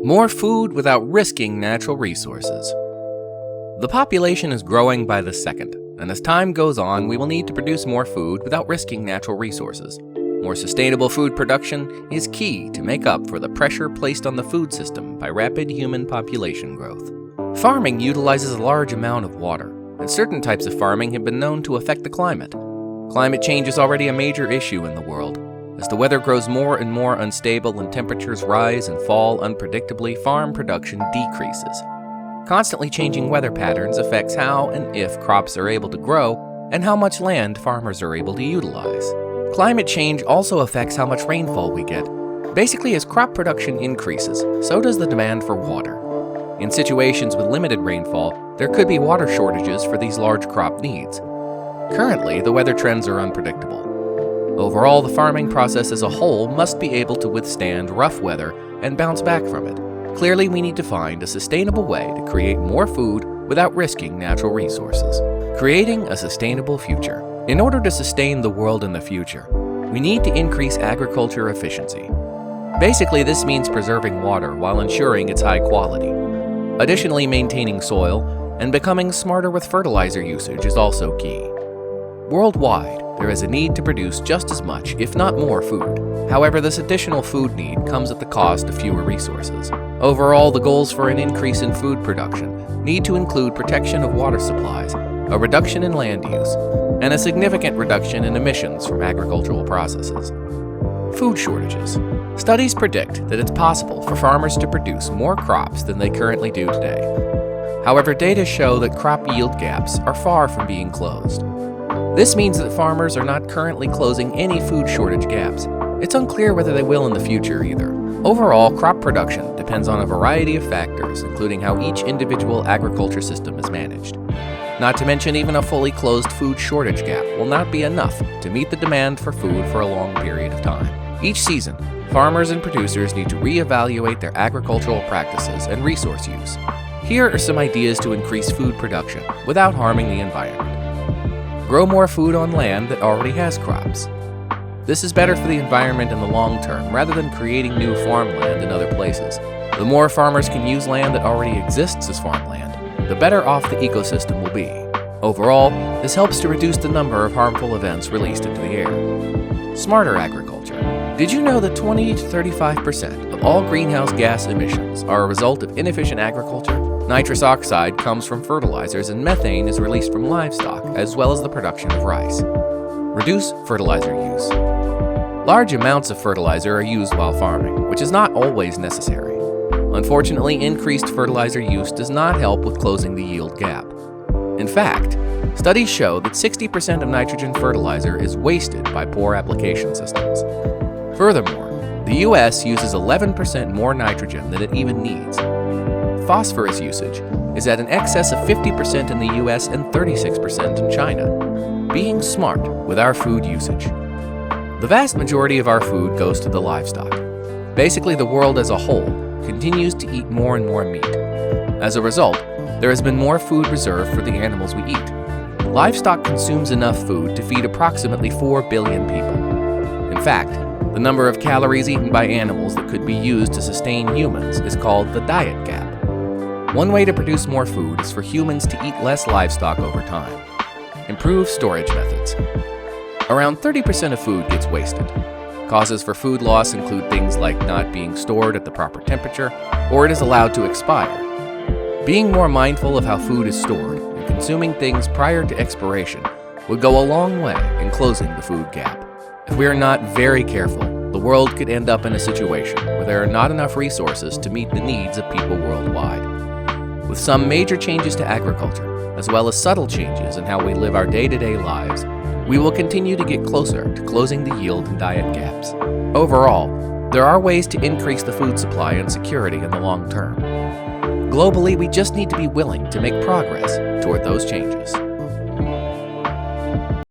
More food without risking natural resources. The population is growing by the second, and as time goes on, we will need to produce more food without risking natural resources. More sustainable food production is key to make up for the pressure placed on the food system by rapid human population growth. Farming utilizes a large amount of water, and certain types of farming have been known to affect the climate. Climate change is already a major issue in the world. As the weather grows more and more unstable and temperatures rise and fall unpredictably, farm production decreases. Constantly changing weather patterns affects how and if crops are able to grow and how much land farmers are able to utilize. Climate change also affects how much rainfall we get. Basically, as crop production increases, so does the demand for water. In situations with limited rainfall, there could be water shortages for these large crop needs. Currently, the weather trends are unpredictable. Overall, the farming process as a whole must be able to withstand rough weather and bounce back from it. Clearly, we need to find a sustainable way to create more food without risking natural resources. Creating a sustainable future. In order to sustain the world in the future, we need to increase agriculture efficiency. Basically, this means preserving water while ensuring its high quality. Additionally, maintaining soil and becoming smarter with fertilizer usage is also key. Worldwide, there is a need to produce just as much, if not more, food. However, this additional food need comes at the cost of fewer resources. Overall, the goals for an increase in food production need to include protection of water supplies, a reduction in land use, and a significant reduction in emissions from agricultural processes. Food shortages. Studies predict that it's possible for farmers to produce more crops than they currently do today. However, data show that crop yield gaps are far from being closed. This means that farmers are not currently closing any food shortage gaps. It's unclear whether they will in the future either. Overall, crop production depends on a variety of factors, including how each individual agriculture system is managed. Not to mention, even a fully closed food shortage gap will not be enough to meet the demand for food for a long period of time. Each season, farmers and producers need to reevaluate their agricultural practices and resource use. Here are some ideas to increase food production without harming the environment. Grow more food on land that already has crops. This is better for the environment in the long term rather than creating new farmland in other places. The more farmers can use land that already exists as farmland, the better off the ecosystem will be. Overall, this helps to reduce the number of harmful events released into the air. Smarter agriculture. Did you know that 20 to 35% of all greenhouse gas emissions are a result of inefficient agriculture? Nitrous oxide comes from fertilizers and methane is released from livestock, as well as the production of rice. Reduce fertilizer use. Large amounts of fertilizer are used while farming, which is not always necessary. Unfortunately, increased fertilizer use does not help with closing the yield gap. In fact, studies show that 60% of nitrogen fertilizer is wasted by poor application systems. Furthermore, the U.S. uses 11% more nitrogen than it even needs. Phosphorus usage is at an excess of 50% in the US and 36% in China. Being smart with our food usage. The vast majority of our food goes to the livestock. Basically, the world as a whole continues to eat more and more meat. As a result, there has been more food reserved for the animals we eat. Livestock consumes enough food to feed approximately 4 billion people. In fact, the number of calories eaten by animals that could be used to sustain humans is called the diet gap. One way to produce more food is for humans to eat less livestock over time. Improve storage methods. Around 30% of food gets wasted. Causes for food loss include things like not being stored at the proper temperature, or it is allowed to expire. Being more mindful of how food is stored and consuming things prior to expiration would go a long way in closing the food gap. If we are not very careful, the world could end up in a situation where there are not enough resources to meet the needs of people worldwide. With some major changes to agriculture, as well as subtle changes in how we live our day-to-day lives, we will continue to get closer to closing the yield and diet gaps. Overall, there are ways to increase the food supply and security in the long term. Globally, we just need to be willing to make progress toward those changes.